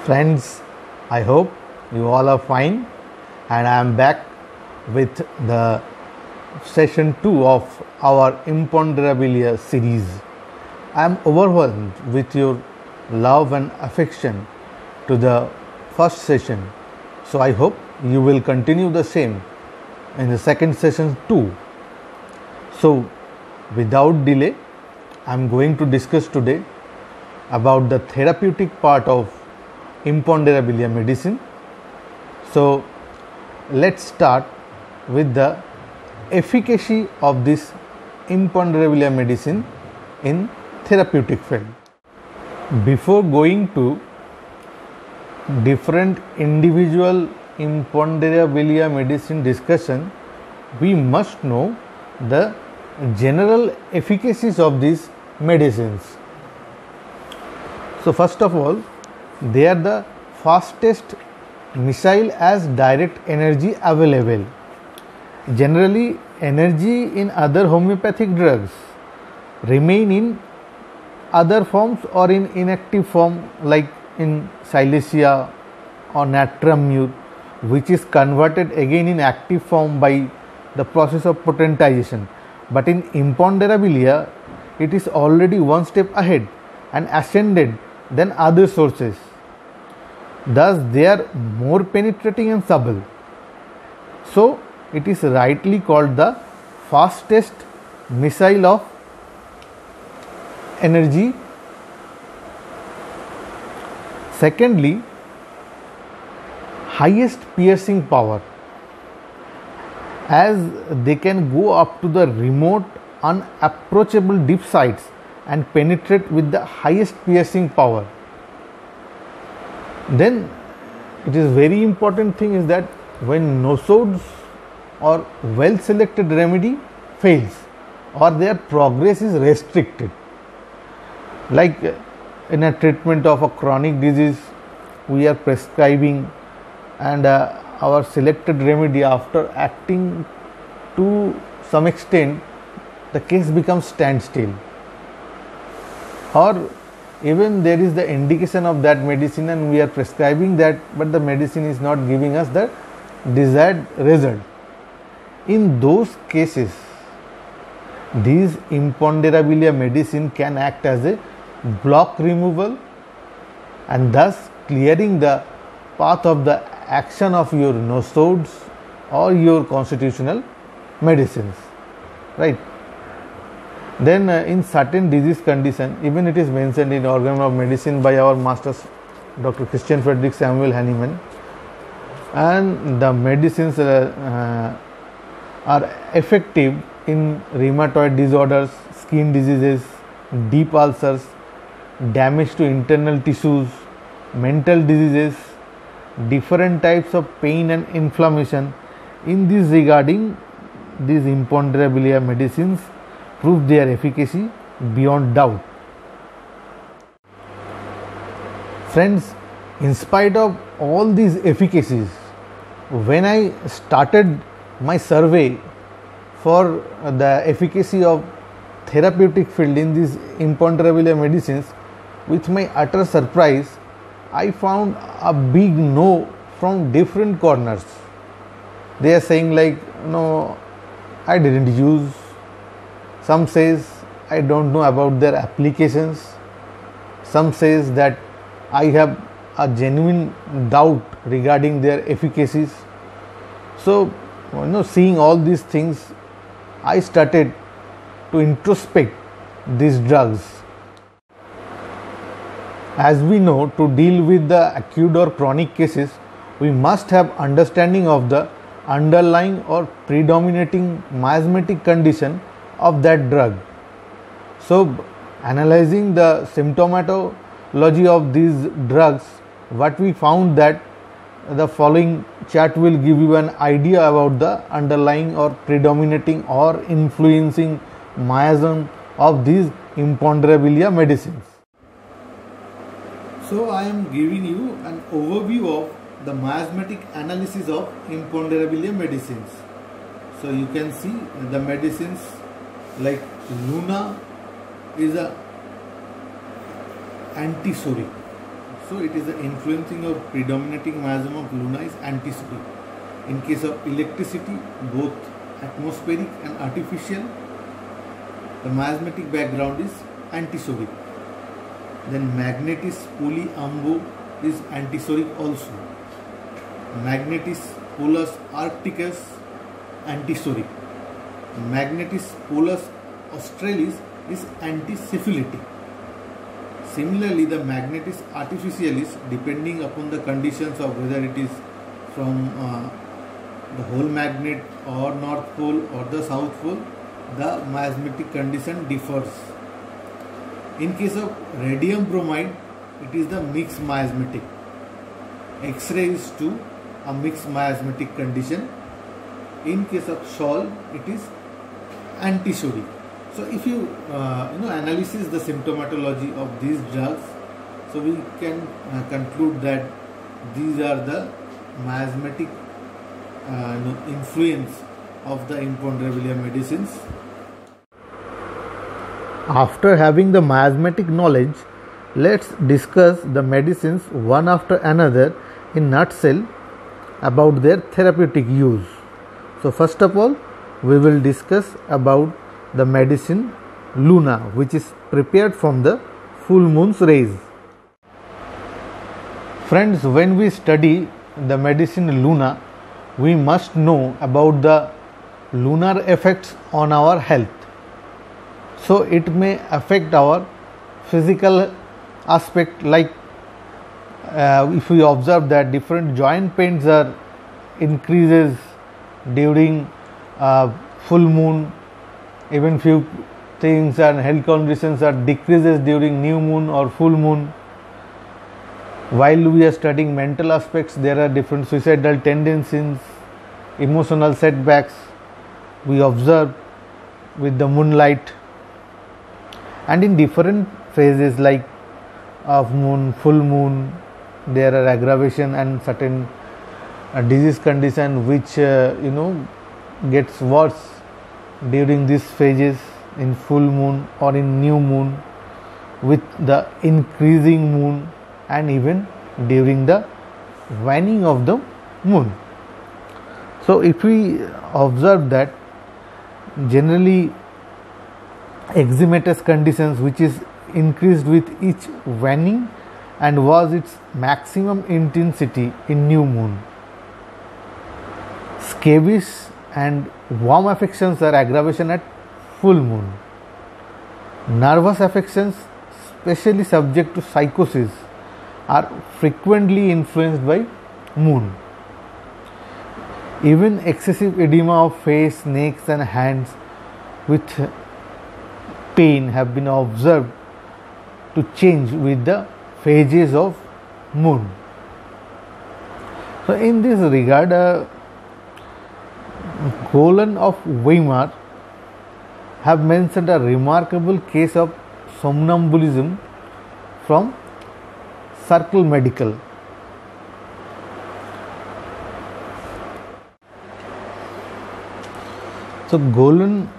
Friends, I hope you all are fine, and I am back with the session 2 of our Imponderabilia series. I am overwhelmed with your love and affection to the first session, so I hope you will continue the same in the second session too. So, without delay, I am going to discuss today about the therapeutic part of Imponderabilia medicine. So, let's start with the efficacy of this Imponderabilia medicine in therapeutic field. Before going to different individual Imponderabilia medicine discussion, we must know the general efficacies of these medicines. So, first of all, they are the fastest missile as direct energy available. Generally, energy in other homeopathic drugs remain in other forms or in inactive form, like in Silesia or natrum mute, which is converted again in active form by the process of potentization. But in Imponderabilia, it is already one step ahead and ascended than other sources. Thus, they are more penetrating and subtle. So, it is rightly called the fastest missile of energy. Secondly, highest piercing power, as they can go up to the remote, unapproachable deep sites and penetrate with the highest piercing power. Then it is very important thing is that when nosodes or well selected remedy fails or their progress is restricted, like in a treatment of a chronic disease, we are prescribing and our selected remedy, after acting to some extent, the case becomes standstill, or even there is the indication of that medicine and we are prescribing that, but the medicine is not giving us the desired result. In those cases, these Imponderabilia medicine can act as a block removal and thus clearing the path of the action of your nosodes or your constitutional medicines, right? Then in certain disease condition, even it is mentioned in Organ of Medicine by our masters Dr. Christian Friedrich Samuel Hahnemann, and the medicines are effective in rheumatoid disorders, skin diseases, deep ulcers, damage to internal tissues, mental diseases, different types of pain and inflammation. In this regarding, these Imponderabilia medicines prove their efficacy beyond doubt. Friends, in spite of all these efficacies, when I started my survey for the efficacy of therapeutic field in these Imponderabilia medicines, with my utter surprise, I found a big no from different corners. They are saying like, no, I didn't use. Some says I don't know about their applications. Some says that I have a genuine doubt regarding their efficacies. So, seeing all these things, I started to introspect these drugs. As we know, to deal with the acute or chronic cases, we must have understanding of the underlying or predominating miasmatic condition of that drug. So, analyzing the symptomatology of these drugs, what we found that the following chart will give you an idea about the underlying or predominating or influencing miasm of these Imponderabilia medicines. So, I am giving you an overview of the miasmatic analysis of Imponderabilia medicines. So, you can see the medicines like Luna is a antisoric. So it is the influencing or predominating miasm of Luna is antisodic. In case of electricity, both atmospheric and artificial, the miasmatic background is antisodic. Then Magnetis Poli Ambo is antisodic also. Magnetis Polus Arcticus antisodic. Magnetis Polus Australis is antisyphilitic. Similarly, the Magnetis Artificialis, depending upon the conditions of whether it is from the whole magnet or North Pole or the South Pole, the miasmatic condition differs. In case of radium bromide, it is the mixed miasmatic. X-ray is to a mixed miasmatic condition. In case of Sol, it is antisodic. So if you analysis the symptomatology of these drugs, so we can conclude that these are the miasmatic influence of the imponderabilia medicines. After having the miasmatic knowledge, let's discuss the medicines one after another in nutshell about their therapeutic use. So first of all, we will discuss about the medicine Luna, which is prepared from the full moon's rays. Friends, when we study the medicine Luna, we must know about the lunar effects on our health. So it may affect our physical aspect, like if we observe that different joint pains are increases during full moon, even few things and health conditions are decreases during new moon or full moon. While we are studying mental aspects, there are different suicidal tendencies, emotional setbacks we observe with the moonlight. And in different phases like of moon, full moon, there are aggravation and certain disease condition which gets worse during these phases in full moon or in new moon, with the increasing moon and even during the waning of the moon. So if we observe that generally eczematous conditions which is increased with each waning and was its maximum intensity in new moon. Scabies and worm affections are aggravation at full moon. Nervous affections, especially subject to psychosis, are frequently influenced by moon. Even excessive edema of face, necks and hands with pain have been observed to change with the phases of moon. So in this regard, Golan of Weimar have mentioned a remarkable case of somnambulism from Circle Medical. So Golan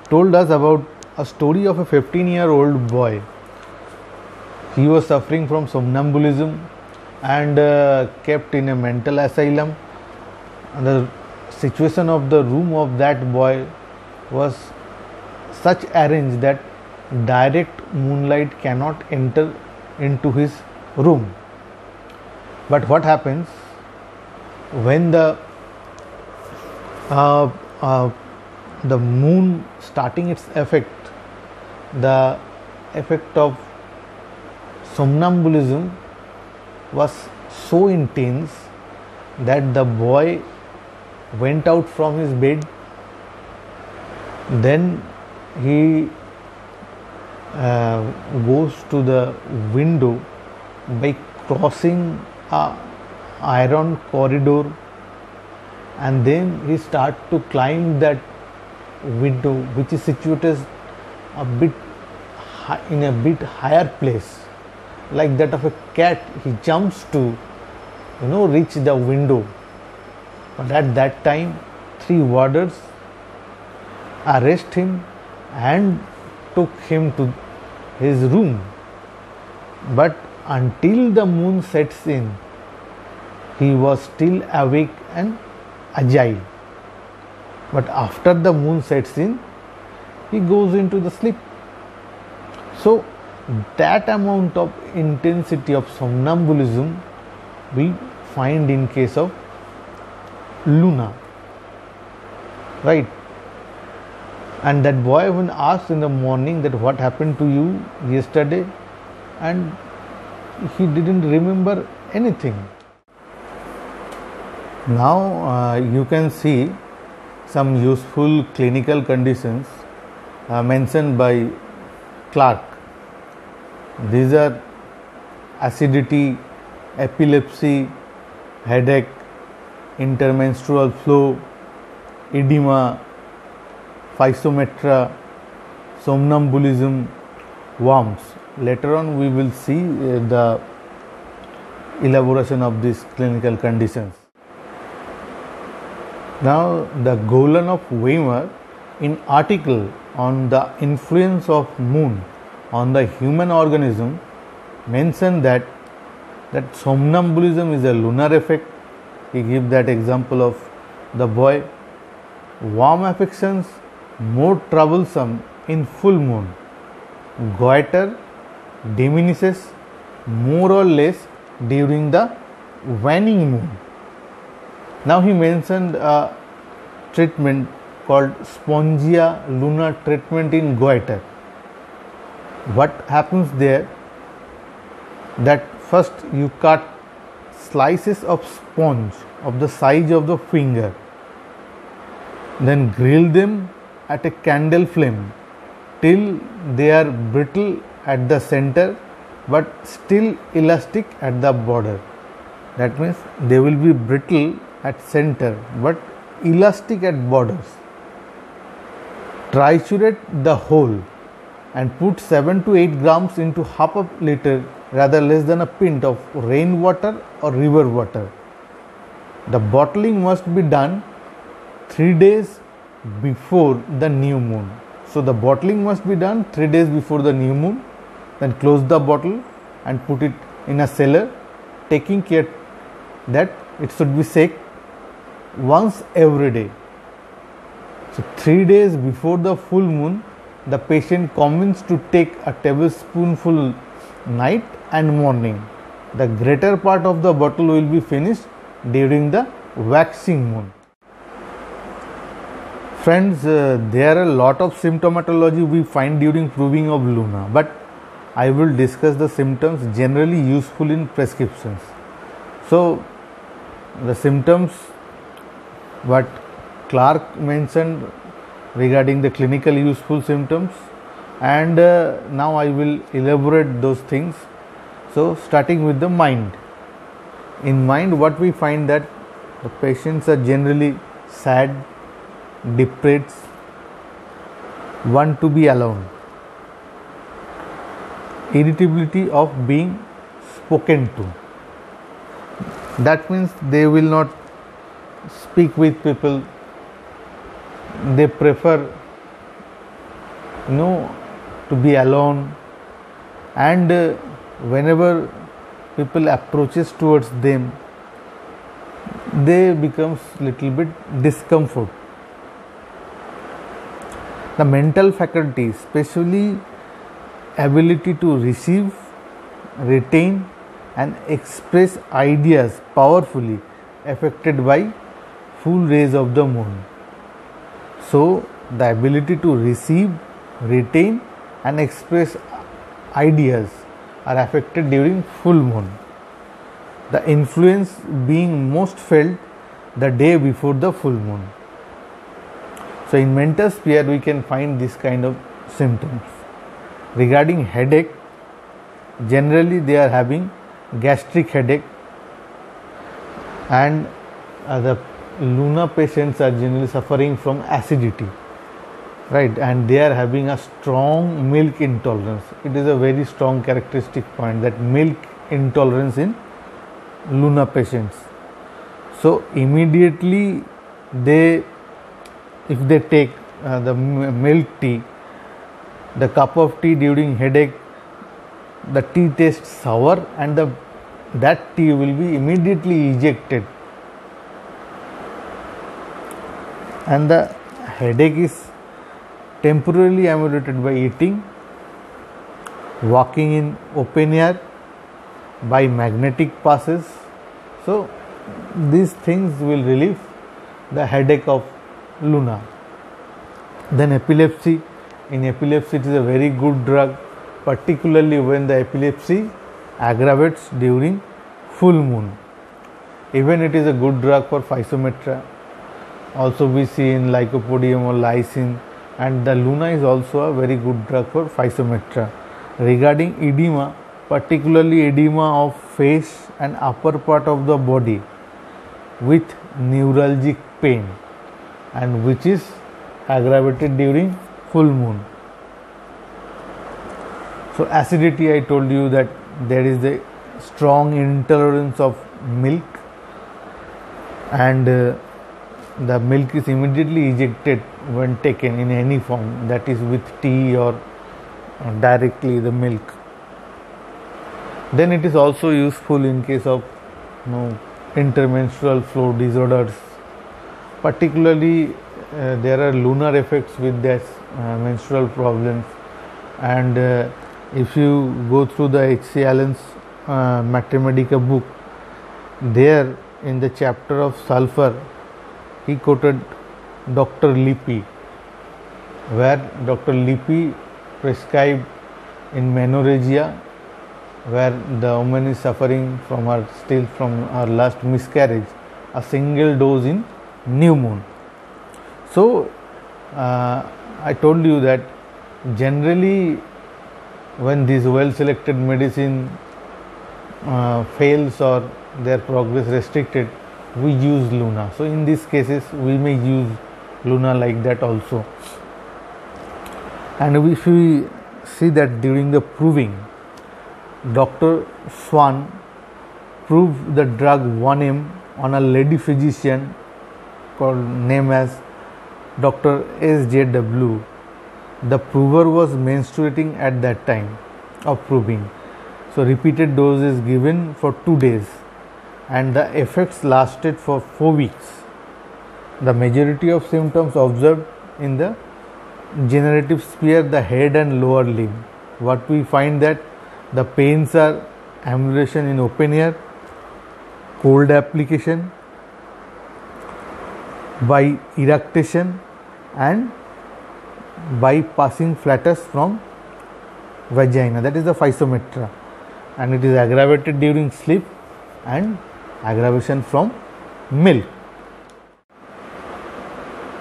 told us about a story of a 15-year-old boy. He was suffering from somnambulism and kept in a mental asylum. And the situation of the room of that boy was such arranged that direct moonlight cannot enter into his room. But what happens when the moon starting its effect, the effect of somnambulism was so intense that the boy went out from his bed. Then he goes to the window by crossing a iron corridor, and then he start to climb that window, which is situated a bit in a bit higher place, like that of a cat. He jumps to reach the window, but at that time 3 warders arrest him and took him to his room. But until the moon sets in, he was still awake and agile. But after the moon sets in, he goes into the sleep. So that amount of intensity of somnambulism we find in case of Luna, right? And that boy, when asked in the morning that what happened to you yesterday, and he didn't remember anything. Now you can see some useful clinical conditions mentioned by Clark. These are acidity, epilepsy, headache, intermenstrual flow, edema, physometra, somnambulism, worms. Later on we will see the elaboration of these clinical conditions. Now the Golan of Weimar, in article on the influence of moon on the human organism, mentioned that somnambulism is a lunar effect. He gives that example of the boy. Warm affections more troublesome in full moon. Goiter diminishes more or less during the waning moon. Now he mentioned a treatment called spongia lunar treatment in goiter. What happens there? That first you cut slices of sponge of the size of the finger, then grill them at a candle flame till they are brittle at the center but still elastic at the border. That means they will be brittle at center but elastic at borders. Triturate the whole and put 7 to 8 grams into half a liter, rather less than a pint of rainwater or river water. The bottling must be done 3 days before the new moon. So the bottling must be done 3 days before the new moon. Then close the bottle and put it in a cellar, taking care that it should be shake once every day. So 3 days before the full moon, the patient commits to take a tablespoonful night and morning. The greater part of the bottle will be finished during the waxing moon. Friends, there are a lot of symptomatology we find during proving of Luna, but I will discuss the symptoms generally useful in prescriptions. So the symptoms what Clark mentioned regarding the clinical useful symptoms, and now I will elaborate those things. So starting with the mind. In mind, what we find that the patients are generally sad, depressed, want to be alone, irritability of being spoken to. That means they will not speak with people. They prefer to be alone, and whenever people approaches towards them, they becomes little bit discomfort. The mental faculty, especially ability to receive, retain and express ideas powerfully, affected by full rays of the moon. So the ability to receive, retain and express ideas are affected during full moon. The influence being most felt the day before the full moon. So in mental sphere we can find this kind of symptoms. Regarding headache, generally they are having gastric headache, and the Luna patients are generally suffering from acidity, right, and they are having a strong milk intolerance. It is a very strong characteristic point, that milk intolerance in Luna patients. So immediately if they take the milk tea, the cup of tea during headache, the tea tastes sour and that tea will be immediately ejected, and the headache is temporarily ameliorated by eating, walking in open air, by magnetic passes. So these things will relieve the headache of Luna. Then epilepsy. In epilepsy it is a very good drug, particularly when the epilepsy aggravates during full moon. Even it is a good drug for physometra. Also we see in lycopodium or lysine, and the Luna is also a very good drug for physometra. Regarding edema, particularly edema of face and upper part of the body with neuralgic pain, and which is aggravated during full moon. So acidity, I told you that there is the strong intolerance of milk, and the milk is immediately ejected when taken in any form, that is with tea or directly the milk. Then it is also useful in case of intermenstrual flow disorders. Particularly there are lunar effects with this menstrual problems, and if you go through the H.C. Allen's Mathemedica book, there in the chapter of sulfur he quoted Dr. Lippi, where Dr. Lippi prescribed in menorrhagia, where the woman is suffering from her last miscarriage, a single dose in new moon. So I told you that generally when these well selected medicine fails or their progress restricted, we use Luna. So in these cases we may use Luna like that also. And if we see that during the proving, Dr. Swan proved the drug 1M on a lady physician called name as Dr. SJW. The prover was menstruating at that time of proving. So repeated doses given for 2 days, and the effects lasted for 4 weeks. The majority of symptoms observed in the generative sphere, the head and lower limb. What we find that the pains are amelioration in open air, cold application, by eructation, and by passing flatus from vagina, that is the physometra, and it is aggravated during sleep and aggravation from milk.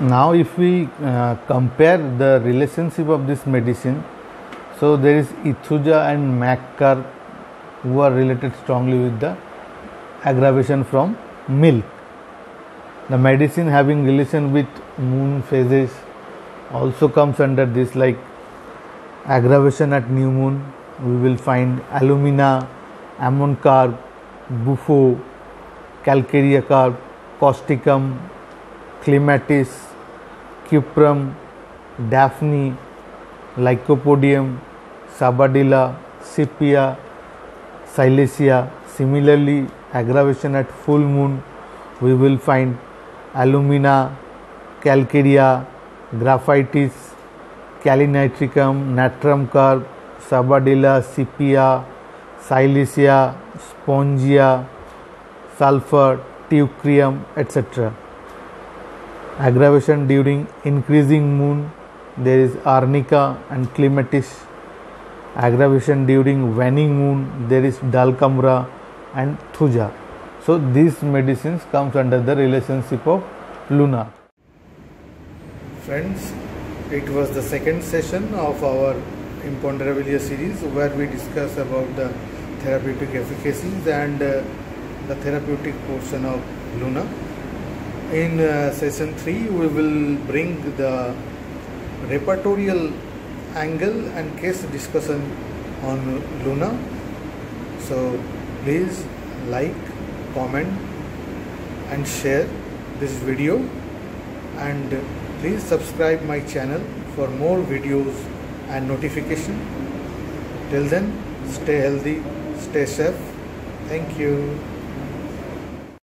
Now if we compare the relationship of this medicine, so there is Ethuja and Maccar who are related strongly with the aggravation from milk. The medicine having relation with moon phases also comes under this, like aggravation at new moon. We will find alumina, ammon carb, bufo, calcarea carb, causticum, clematis, cuprum, daphne, lycopodium, sabadilla, sepia, silesia. Similarly, aggravation at full moon, we will find alumina, calcarea, graphitis, calinitricum, natrum carb, sabadilla, sepia, silesia, spongia, sulfur, teucrium, etc. Aggravation during increasing moon, there is arnica and clematis. Aggravation during waning moon, there is dulcamra and thuja. So these medicines comes under the relationship of Luna. Friends, it was the second session of our Imponderabilia series, where we discuss about the therapeutic efficacies and the therapeutic portion of Luna. In session 3, we will bring the repertorial angle and case discussion on Luna. So please like, comment and share this video, and please subscribe my channel for more videos and notification. Till then, Stay healthy, stay safe. Thank you.